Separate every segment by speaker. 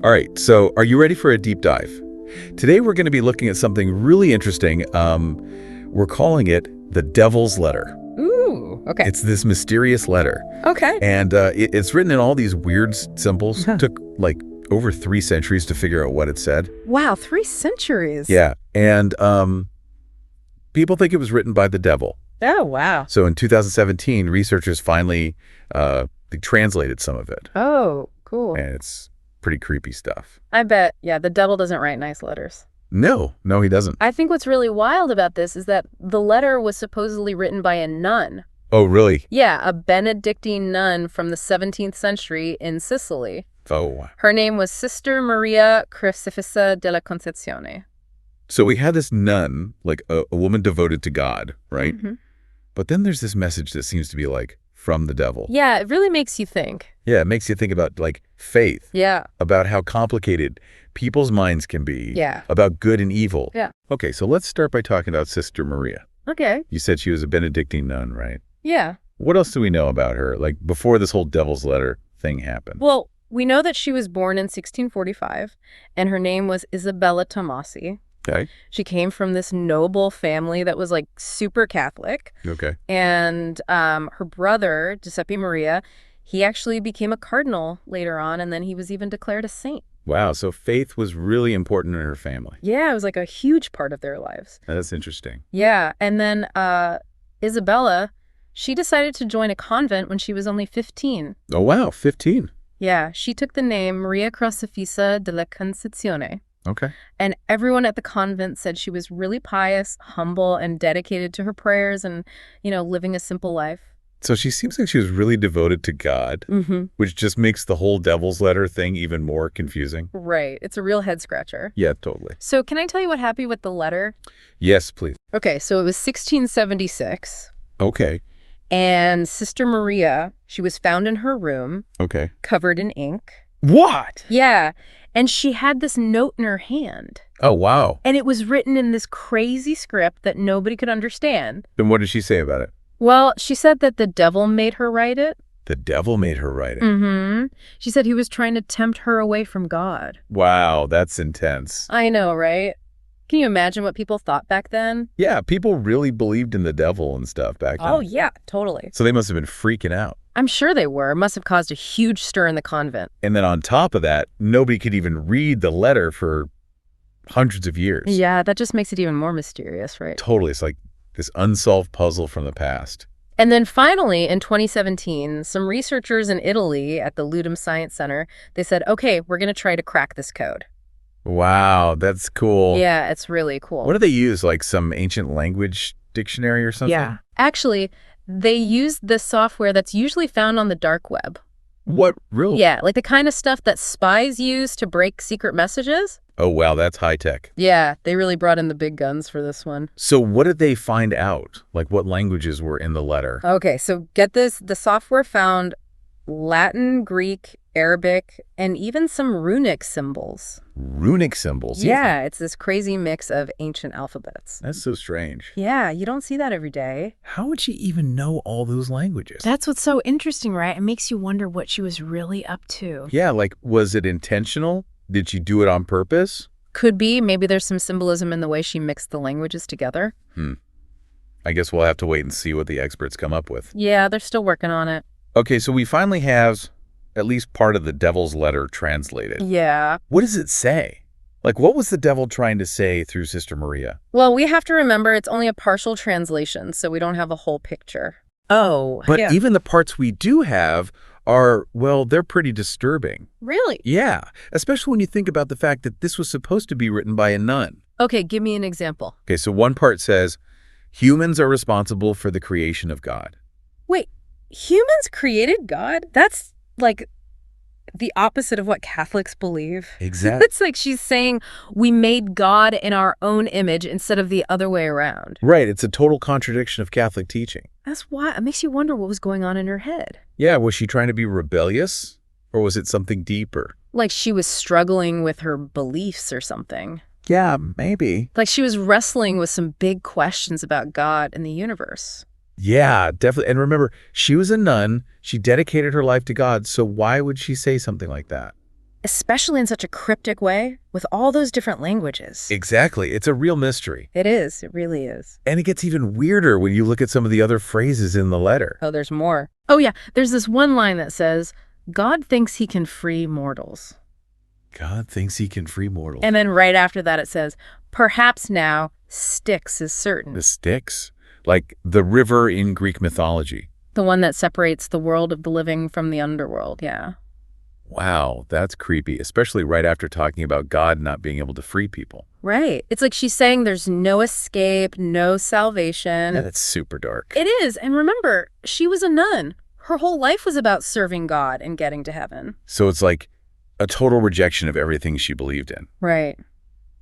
Speaker 1: All right, so are you ready for a deep dive? Today we're going to be looking at something really interesting. We're calling it the Devil's Letter.
Speaker 2: Ooh, okay.
Speaker 1: It's this mysterious letter.
Speaker 2: Okay.
Speaker 1: And it's written in all these weird symbols.
Speaker 2: Huh.
Speaker 1: Took like over 3 centuries to figure out what it said.
Speaker 2: Wow, 3 centuries.
Speaker 1: Yeah, and people think it was written by the devil.
Speaker 2: Oh, wow.
Speaker 1: So in 2017, researchers finally they translated some of it.
Speaker 2: Oh, cool.
Speaker 1: And it's pretty creepy stuff.
Speaker 2: I bet, yeah, the devil doesn't write nice letters.
Speaker 1: No, he doesn't.
Speaker 2: I think what's really wild about this is that the letter was supposedly written by a nun.
Speaker 1: Oh, really?
Speaker 2: Yeah, a Benedictine nun from the 17th century in Sicily.
Speaker 1: Oh.
Speaker 2: Her name was Sister Maria Crucifissa della Concezione.
Speaker 1: So we had this nun, like a woman devoted to God, right?
Speaker 2: Mm-hmm.
Speaker 1: But then there's this message that seems to be like from the devil.
Speaker 2: Yeah, it really makes you think.
Speaker 1: Yeah, it makes you think about like faith.
Speaker 2: Yeah.
Speaker 1: About how complicated people's minds can be.
Speaker 2: Yeah.
Speaker 1: About good and evil.
Speaker 2: Yeah.
Speaker 1: Okay, so let's start by talking about Sister Maria.
Speaker 2: Okay.
Speaker 1: You said she was a Benedictine nun, right?
Speaker 2: Yeah.
Speaker 1: What else do we know about her, like before this whole Devil's Letter thing happened?
Speaker 2: Well, we know that she was born in 1645, and her name was Isabelle Tomasi.
Speaker 1: Okay.
Speaker 2: She came from this noble family that was like super Catholic.
Speaker 1: Okay.
Speaker 2: And her brother, Giuseppe Maria, he actually became a cardinal later on, and then he was even declared a saint.
Speaker 1: Wow, so faith was really important in her family.
Speaker 2: Yeah, it was like a huge part of their lives.
Speaker 1: That's interesting.
Speaker 2: Yeah, and then Isabella, she decided to join a convent when she was only 15.
Speaker 1: Oh, wow, 15.
Speaker 2: Yeah, she took the name Maria Crocifissa della Concezione.
Speaker 1: Okay.
Speaker 2: And everyone at the convent said she was really pious, humble, and dedicated to her prayers and, living a simple life.
Speaker 1: So she seems like she was really devoted to God, which just makes the whole Devil's Letter thing even more confusing.
Speaker 2: Right. It's a real head scratcher.
Speaker 1: Yeah, totally.
Speaker 2: So can I tell you what happened with the letter?
Speaker 1: Yes, please.
Speaker 2: Okay, so it was 1676.
Speaker 1: Okay.
Speaker 2: And Sister Maria, she was found in her room,
Speaker 1: Okay.
Speaker 2: covered in ink.
Speaker 1: What?
Speaker 2: Yeah. And she had this note in her hand.
Speaker 1: Oh, wow.
Speaker 2: And it was written in this crazy script that nobody could understand.
Speaker 1: Then what did she say about it?
Speaker 2: Well, she said that the devil made her write it.
Speaker 1: The devil made her write it.
Speaker 2: Mm-hmm. She said he was trying to tempt her away from God.
Speaker 1: Wow, that's intense.
Speaker 2: I know, right? Can you imagine what people thought back then?
Speaker 1: Yeah, people really believed in the devil and stuff back then.
Speaker 2: Oh, yeah, totally.
Speaker 1: So they must have been freaking out.
Speaker 2: I'm sure they were. It must have caused a huge stir in the convent.
Speaker 1: And then on top of that, nobody could even read the letter for hundreds of years.
Speaker 2: Yeah, that just makes it even more mysterious, right?
Speaker 1: Totally. It's like this unsolved puzzle from the past.
Speaker 2: And then finally, in 2017, some researchers in Italy at the Ludum Science Center, they said, okay, we're going to try to crack this code.
Speaker 1: Wow, that's cool.
Speaker 2: Yeah, it's really cool.
Speaker 1: What do they use? Like some ancient language dictionary or something?
Speaker 2: Yeah. Actually, they use this software that's usually found on the dark web.
Speaker 1: What? Really?
Speaker 2: Yeah, like the kind of stuff that spies use to break secret messages.
Speaker 1: Oh, wow, that's high tech.
Speaker 2: Yeah, they really brought in the big guns for this one.
Speaker 1: So what did they find out? Like what languages were in the letter?
Speaker 2: Okay, so get this. The software found Latin, Greek, Arabic, and even some runic symbols.
Speaker 1: Runic symbols?
Speaker 2: Yeah, it's this crazy mix of ancient alphabets.
Speaker 1: That's so strange.
Speaker 2: Yeah, you don't see that every day.
Speaker 1: How would she even know all those languages?
Speaker 2: That's what's so interesting, right? It makes you wonder what she was really up to.
Speaker 1: Yeah, like was it intentional? Did she do it on purpose?
Speaker 2: Could be. Maybe there's some symbolism in the way she mixed the languages together.
Speaker 1: I guess we'll have to wait and see what the experts come up with.
Speaker 2: Yeah, they're still working on it.
Speaker 1: Okay, so we finally have at least part of the Devil's Letter translated.
Speaker 2: Yeah.
Speaker 1: What does it say? Like, what was the devil trying to say through Sister Maria?
Speaker 2: Well, we have to remember it's only a partial translation, so we don't have a whole picture. Oh,
Speaker 1: But even the parts we do have are, well, they're pretty disturbing.
Speaker 2: Really?
Speaker 1: Yeah, especially when you think about the fact that this was supposed to be written by a nun.
Speaker 2: Okay, give me an example.
Speaker 1: Okay, so one part says, humans are responsible for the creation of God.
Speaker 2: Wait, humans created God? That's like the opposite of what Catholics believe.
Speaker 1: Exactly.
Speaker 2: It's like she's saying we made God in our own image instead of the other way around.
Speaker 1: Right, it's a total contradiction of Catholic teaching.
Speaker 2: That's why it makes you wonder what was going on in her head.
Speaker 1: Yeah, was she trying to be rebellious? Or was it something deeper?
Speaker 2: Like she was struggling with her beliefs or something.
Speaker 1: Yeah, maybe.
Speaker 2: Like she was wrestling with some big questions about God and the universe.
Speaker 1: Yeah, definitely. And remember, she was a nun. She dedicated her life to God. So why would she say something like that?
Speaker 2: especially in such a cryptic way with all those different languages.
Speaker 1: Exactly. It's a real mystery.
Speaker 2: It is. It really is.
Speaker 1: And it gets even weirder when you look at some of the other phrases in the letter.
Speaker 2: Oh, there's more. Oh, yeah. There's this one line that says, God thinks he can free mortals.
Speaker 1: God thinks he can free mortals.
Speaker 2: And then right after that it says, perhaps now Styx is certain.
Speaker 1: The Styx? Like the river in Greek mythology.
Speaker 2: The one that separates the world of the living from the underworld, yeah.
Speaker 1: Wow, that's creepy, especially right after talking about God not being able to free people.
Speaker 2: Right. It's like she's saying there's no escape, no salvation.
Speaker 1: Yeah, that's super dark.
Speaker 2: It is. And remember, she was a nun. Her whole life was about serving God and getting to heaven.
Speaker 1: So it's like a total rejection of everything she believed in.
Speaker 2: Right.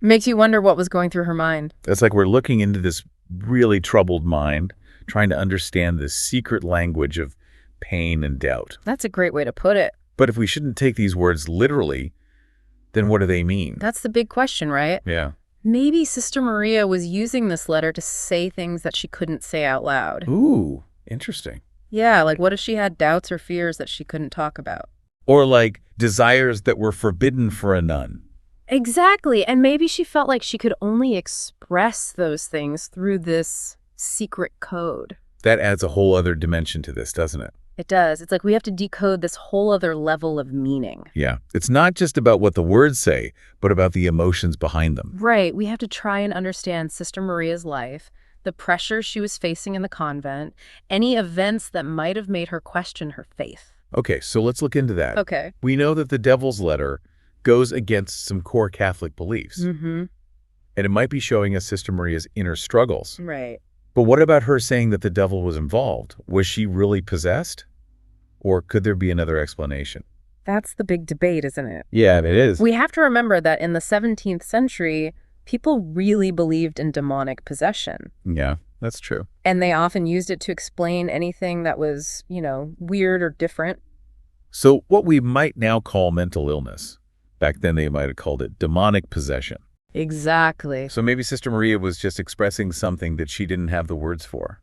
Speaker 2: Makes you wonder what was going through her mind.
Speaker 1: It's like we're looking into this really troubled mind, trying to understand this secret language of pain and doubt.
Speaker 2: That's a great way to put it.
Speaker 1: But if we shouldn't take these words literally, then what do they mean?
Speaker 2: That's the big question, right?
Speaker 1: Yeah.
Speaker 2: Maybe Sister Maria was using this letter to say things that she couldn't say out loud.
Speaker 1: Ooh, interesting.
Speaker 2: Yeah, like what if she had doubts or fears that she couldn't talk about?
Speaker 1: Or like desires that were forbidden for a nun.
Speaker 2: Exactly. And maybe she felt like she could only express those things through this secret code.
Speaker 1: That adds a whole other dimension to this, doesn't it?
Speaker 2: It does. It's like we have to decode this whole other level of meaning.
Speaker 1: Yeah. It's not just about what the words say, but about the emotions behind them.
Speaker 2: Right. We have to try and understand Sister Maria's life, the pressure she was facing in the convent, any events that might have made her question her faith.
Speaker 1: Okay, so let's look into that.
Speaker 2: Okay.
Speaker 1: We know that the Devil's Letter goes against some core Catholic beliefs.
Speaker 2: Mm-hmm.
Speaker 1: And it might be showing us Sister Maria's inner struggles.
Speaker 2: Right.
Speaker 1: But what about her saying that the devil was involved? Was she really possessed? Or could there be another explanation?
Speaker 2: That's the big debate, isn't it?
Speaker 1: Yeah, it is.
Speaker 2: We have to remember that in the 17th century, people really believed in demonic possession.
Speaker 1: Yeah, that's true.
Speaker 2: And they often used it to explain anything that was, weird or different.
Speaker 1: So what we might now call mental illness, back then they might have called it demonic possession.
Speaker 2: Exactly.
Speaker 1: So maybe Sister Maria was just expressing something that she didn't have the words for.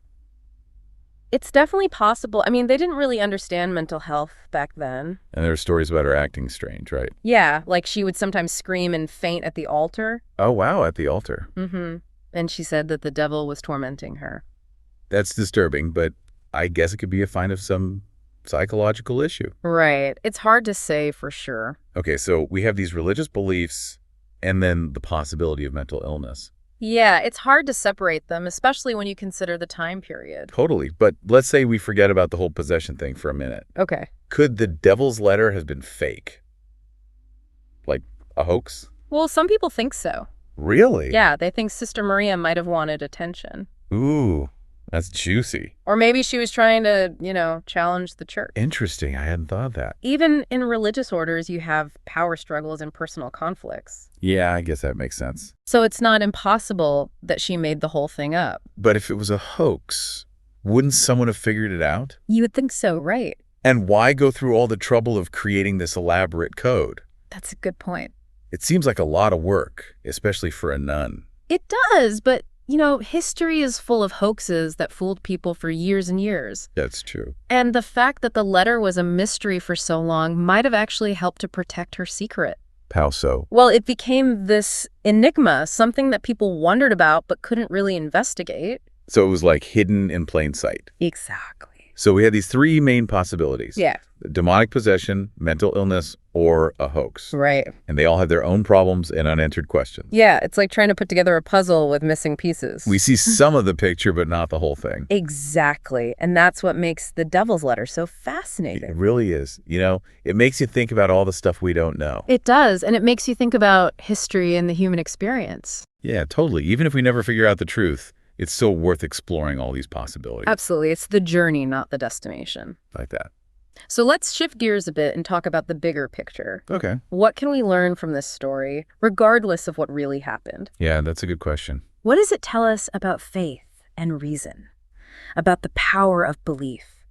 Speaker 2: It's definitely possible. I mean, they didn't really understand mental health back then.
Speaker 1: And there are stories about her acting strange, right?
Speaker 2: Yeah, like she would sometimes scream and faint at the altar.
Speaker 1: Oh, wow, at the altar.
Speaker 2: Mm-hmm. And she said that the devil was tormenting her.
Speaker 1: That's disturbing, but I guess it could be a sign of some psychological issue.
Speaker 2: Right. It's hard to say for sure.
Speaker 1: Okay, so we have these religious beliefs and then the possibility of mental illness.
Speaker 2: Yeah, it's hard to separate them, especially when you consider the time period.
Speaker 1: Totally. But let's say we forget about the whole possession thing for a minute.
Speaker 2: Okay.
Speaker 1: Could the Devil's Letter have been fake? Like a hoax?
Speaker 2: Well, some people think so.
Speaker 1: Really?
Speaker 2: Yeah, they think Sister Maria might have wanted attention.
Speaker 1: Ooh, that's juicy.
Speaker 2: Or maybe she was trying to, challenge the church.
Speaker 1: Interesting. I hadn't thought of that.
Speaker 2: Even in religious orders, you have power struggles and personal conflicts.
Speaker 1: Yeah, I guess that makes sense.
Speaker 2: So it's not impossible that she made the whole thing up.
Speaker 1: But if it was a hoax, wouldn't someone have figured it out?
Speaker 2: You would think so, right?
Speaker 1: And why go through all the trouble of creating this elaborate code?
Speaker 2: That's a good point.
Speaker 1: It seems like a lot of work, especially for a nun.
Speaker 2: It does, but history is full of hoaxes that fooled people for years and years.
Speaker 1: That's true.
Speaker 2: And the fact that the letter was a mystery for so long might have actually helped to protect her secret.
Speaker 1: How so?
Speaker 2: Well, it became this enigma, something that people wondered about but couldn't really investigate.
Speaker 1: So it was like hidden in plain sight.
Speaker 2: Exactly.
Speaker 1: So we had these three main possibilities.
Speaker 2: Yeah.
Speaker 1: Demonic possession, mental illness, or a hoax.
Speaker 2: Right.
Speaker 1: And they all have their own problems and unanswered questions.
Speaker 2: Yeah, it's like trying to put together a puzzle with missing pieces.
Speaker 1: We see some of the picture, but not the whole thing.
Speaker 2: Exactly. And that's what makes the Devil's Letter so fascinating.
Speaker 1: It really is. It makes you think about all the stuff we don't know.
Speaker 2: It does. And it makes you think about history and the human experience.
Speaker 1: Yeah, totally. Even if we never figure out the truth, it's still worth exploring all these possibilities.
Speaker 2: Absolutely. It's the journey, not the destination.
Speaker 1: Like that.
Speaker 2: So let's shift gears a bit and talk about the bigger picture.
Speaker 1: Okay.
Speaker 2: What can we learn from this story, regardless of what really happened?
Speaker 1: Yeah, that's a good question.
Speaker 2: What does it tell us about faith and reason? About the power of belief?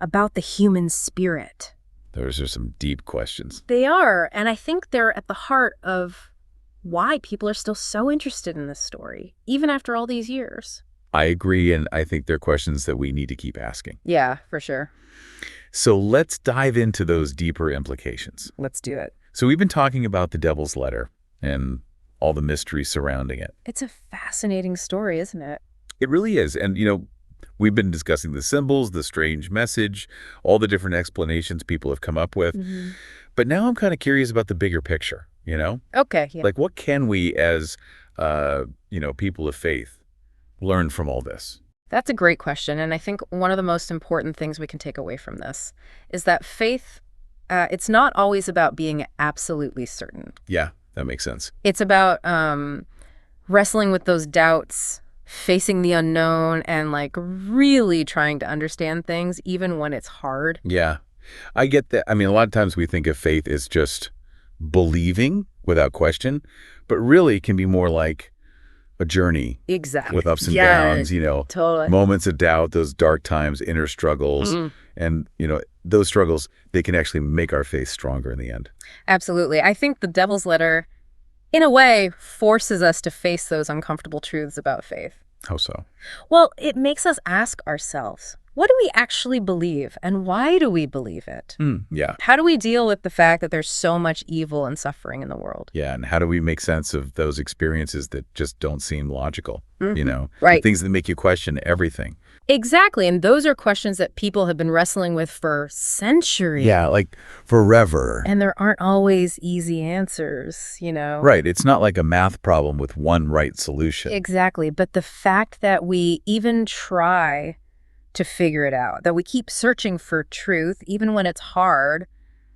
Speaker 2: About the human spirit?
Speaker 1: Those are some deep questions.
Speaker 2: They are, and I think they're at the heart of why people are still so interested in this story, even after all these years.
Speaker 1: I agree, and I think they're questions that we need to keep asking.
Speaker 2: Yeah, for sure.
Speaker 1: So let's dive into those deeper implications.
Speaker 2: Let's do it.
Speaker 1: So we've been talking about the Devil's Letter and all the mystery surrounding it.
Speaker 2: It's a fascinating story, isn't it?
Speaker 1: It really is. And, we've been discussing the symbols, the strange message, all the different explanations people have come up with. But now I'm kind of curious about the bigger picture,
Speaker 2: Okay, yeah.
Speaker 1: Like, what can we as, people of faith learn from all this?
Speaker 2: That's a great question. And I think one of the most important things we can take away from this is that faith, it's not always about being absolutely certain.
Speaker 1: Yeah, that makes sense.
Speaker 2: It's about wrestling with those doubts, facing the unknown, and like really trying to understand things even when it's hard.
Speaker 1: Yeah, I get that. I mean, a lot of times we think of faith as just believing without question, but really it can be more like a journey.
Speaker 2: Exactly.
Speaker 1: With ups and
Speaker 2: Yeah,
Speaker 1: downs,
Speaker 2: totally.
Speaker 1: moments of doubt, those dark times, inner struggles. And, those struggles, they can actually make our faith stronger in the end.
Speaker 2: Absolutely. I think the Devil's Letter, in a way, forces us to face those uncomfortable truths about faith.
Speaker 1: How so?
Speaker 2: Well, it makes us ask ourselves, what do we actually believe, and why do we believe it?
Speaker 1: Yeah.
Speaker 2: How do we deal with the fact that there's so much evil and suffering in the world?
Speaker 1: Yeah, and how do we make sense of those experiences that just don't seem logical,
Speaker 2: Right.
Speaker 1: Things that make you question everything.
Speaker 2: Exactly, and those are questions that people have been wrestling with for centuries.
Speaker 1: Yeah, like forever.
Speaker 2: And there aren't always easy answers,
Speaker 1: Right, it's not like a math problem with one right solution.
Speaker 2: Exactly, but the fact that we even try to figure it out, that we keep searching for truth, even when it's hard,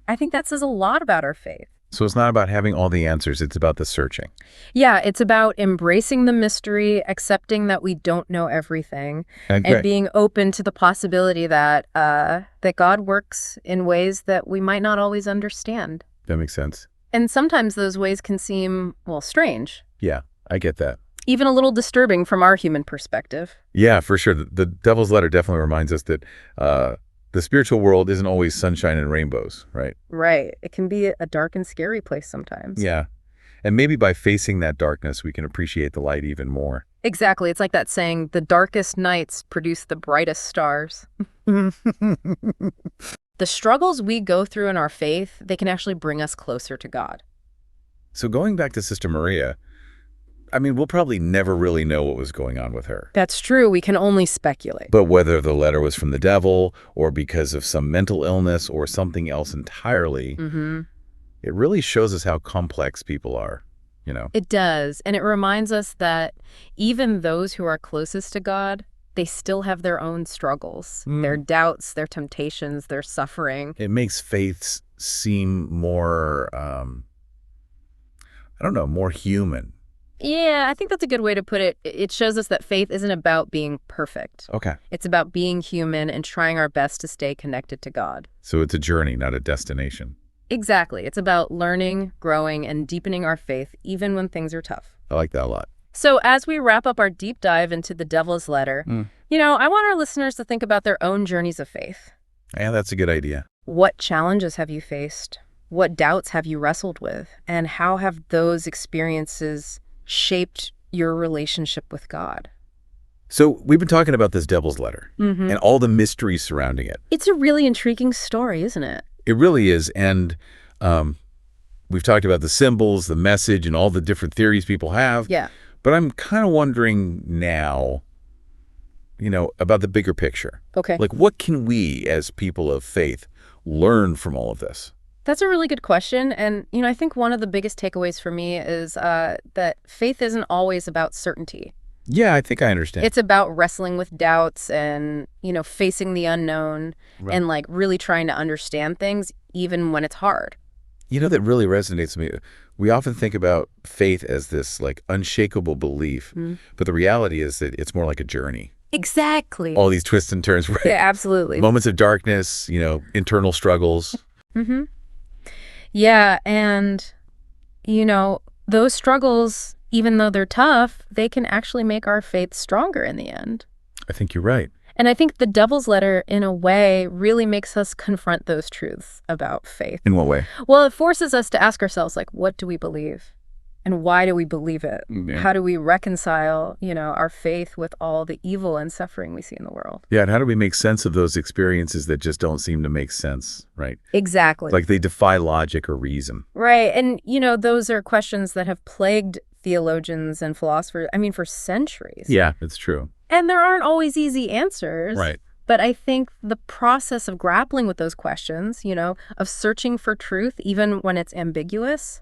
Speaker 2: I think that says a lot about our faith.
Speaker 1: So it's not about having all the answers, it's about the searching.
Speaker 2: Yeah, it's about embracing the mystery, accepting that we don't know everything, and being open to the possibility that that God works in ways that we might not always understand.
Speaker 1: That makes sense.
Speaker 2: And sometimes those ways can seem, strange.
Speaker 1: Yeah, I get that.
Speaker 2: Even a little disturbing from our human perspective.
Speaker 1: Yeah, for sure. The Devil's Letter definitely reminds us that the spiritual world isn't always sunshine and rainbows, right?
Speaker 2: Right. It can be a dark and scary place sometimes.
Speaker 1: Yeah. And maybe by facing that darkness, we can appreciate the light even more.
Speaker 2: Exactly. It's like that saying, the darkest nights produce the brightest stars. The struggles we go through in our faith, they can actually bring us closer to God.
Speaker 1: So going back to Sister Maria, I mean, we'll probably never really know what was going on with her.
Speaker 2: That's true. We can only speculate.
Speaker 1: But whether the letter was from the devil or because of some mental illness or something else entirely, it really shows us how complex people are,
Speaker 2: It does. And it reminds us that even those who are closest to God, they still have their own struggles, their doubts, their temptations, their suffering.
Speaker 1: It makes faith seem more, more human.
Speaker 2: Yeah, I think that's a good way to put it. It shows us that faith isn't about being perfect.
Speaker 1: Okay.
Speaker 2: It's about being human and trying our best to stay connected to God.
Speaker 1: So it's a journey, not a destination.
Speaker 2: Exactly. It's about learning, growing, and deepening our faith, even when things are tough.
Speaker 1: I like that a lot.
Speaker 2: So as we wrap up our deep dive into the Devil's Letter, I want our listeners to think about their own journeys of faith.
Speaker 1: Yeah, that's a good idea.
Speaker 2: What challenges have you faced? What doubts have you wrestled with? And how have those experiences shaped your relationship with God?
Speaker 1: So we've been talking about this Devil's Letter and all the mysteries surrounding it.
Speaker 2: It's a really intriguing story, isn't it?
Speaker 1: It really is. And we've talked about the symbols, the message, and all the different theories people have.
Speaker 2: Yeah.
Speaker 1: But I'm kind of wondering now, about the bigger picture.
Speaker 2: Okay.
Speaker 1: Like, what can we as people of faith learn from all of this?
Speaker 2: That's a really good question. And, I think one of the biggest takeaways for me is that faith isn't always about certainty.
Speaker 1: Yeah, I think I understand.
Speaker 2: It's about wrestling with doubts and, facing the unknown and like really trying to understand things even when it's hard.
Speaker 1: That really resonates with me. We often think about faith as this like unshakable belief, but the reality is that it's more like a journey.
Speaker 2: Exactly.
Speaker 1: All these twists and turns, right?
Speaker 2: Yeah, absolutely.
Speaker 1: Moments of darkness, internal struggles.
Speaker 2: Yeah, and, those struggles, even though they're tough, they can actually make our faith stronger in the end.
Speaker 1: I think you're right.
Speaker 2: And I think the Devil's Letter, in a way, really makes us confront those truths about faith.
Speaker 1: In what way?
Speaker 2: Well, it forces us to ask ourselves, like, what do we believe? And why do we believe it?
Speaker 1: Yeah.
Speaker 2: How do we reconcile, our faith with all the evil and suffering we see in the world?
Speaker 1: Yeah, and how do we make sense of those experiences that just don't seem to make sense, right?
Speaker 2: Exactly.
Speaker 1: Like they defy logic or reason.
Speaker 2: Right. And, those are questions that have plagued theologians and philosophers, for centuries.
Speaker 1: Yeah, it's true.
Speaker 2: And there aren't always easy answers.
Speaker 1: Right.
Speaker 2: But I think the process of grappling with those questions, of searching for truth, even when it's ambiguous,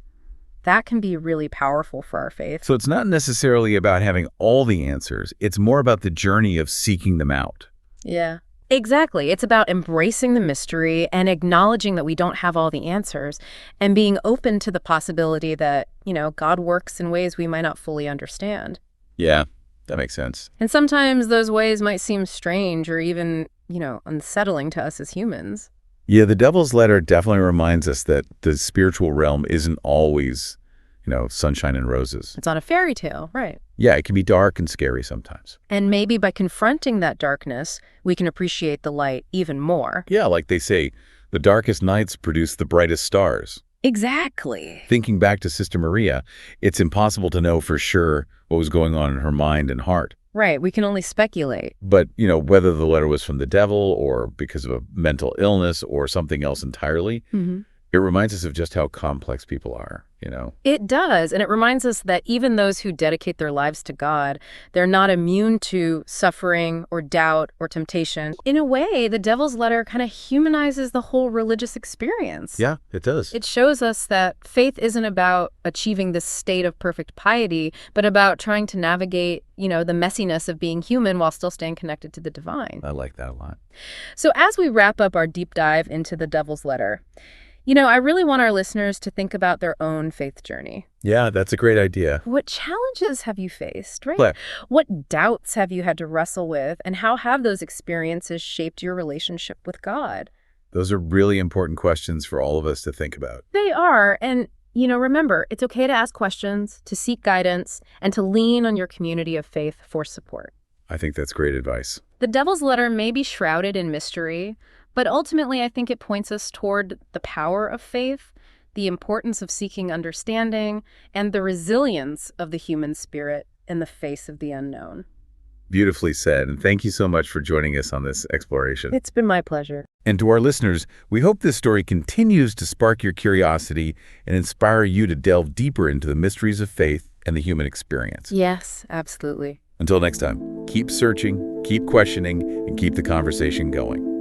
Speaker 2: that can be really powerful for our faith.
Speaker 1: So it's not necessarily about having all the answers. It's more about the journey of seeking them out.
Speaker 2: Yeah, exactly. It's about embracing the mystery and acknowledging that we don't have all the answers and being open to the possibility that, God works in ways we might not fully understand.
Speaker 1: Yeah, that makes sense.
Speaker 2: And sometimes those ways might seem strange or even, unsettling to us as humans.
Speaker 1: Yeah, the Devil's Letter definitely reminds us that the spiritual realm isn't always, sunshine and roses.
Speaker 2: It's not a fairy tale, right?
Speaker 1: Yeah, it can be dark and scary sometimes.
Speaker 2: And maybe by confronting that darkness, we can appreciate the light even more.
Speaker 1: Yeah, like they say, the darkest nights produce the brightest stars.
Speaker 2: Exactly.
Speaker 1: Thinking back to Sister Maria, it's impossible to know for sure what was going on in her mind and heart.
Speaker 2: Right, we can only speculate.
Speaker 1: But, whether the letter was from the devil or because of a mental illness or something else entirely, it reminds us of just how complex people are,
Speaker 2: It does, and it reminds us that even those who dedicate their lives to God, they're not immune to suffering or doubt or temptation. In a way, the Devil's Letter kind of humanizes the whole religious experience.
Speaker 1: Yeah, it does.
Speaker 2: It shows us that faith isn't about achieving this state of perfect piety, but about trying to navigate, the messiness of being human while still staying connected to the divine.
Speaker 1: I like that a lot.
Speaker 2: So as we wrap up our deep dive into the Devil's Letter, I really want our listeners to think about their own faith journey.
Speaker 1: Yeah, that's a great idea.
Speaker 2: What challenges have you faced, right?
Speaker 1: Yeah.
Speaker 2: What doubts have you had to wrestle with, and how have those experiences shaped your relationship with God?
Speaker 1: Those are really important questions for all of us to think about.
Speaker 2: They are, and remember, it's okay to ask questions, to seek guidance, and to lean on your community of faith for support.
Speaker 1: I think that's great advice.
Speaker 2: The Devil's Letter may be shrouded in mystery, but ultimately I think it points us toward the power of faith, the importance of seeking understanding, and the resilience of the human spirit in the face of the unknown.
Speaker 1: Beautifully said, and thank you so much for joining us on this exploration.
Speaker 2: It's been my pleasure.
Speaker 1: And to our listeners, we hope this story continues to spark your curiosity and inspire you to delve deeper into the mysteries of faith and the human experience.
Speaker 2: Yes, absolutely.
Speaker 1: Until next time, keep searching, keep questioning, and keep the conversation going.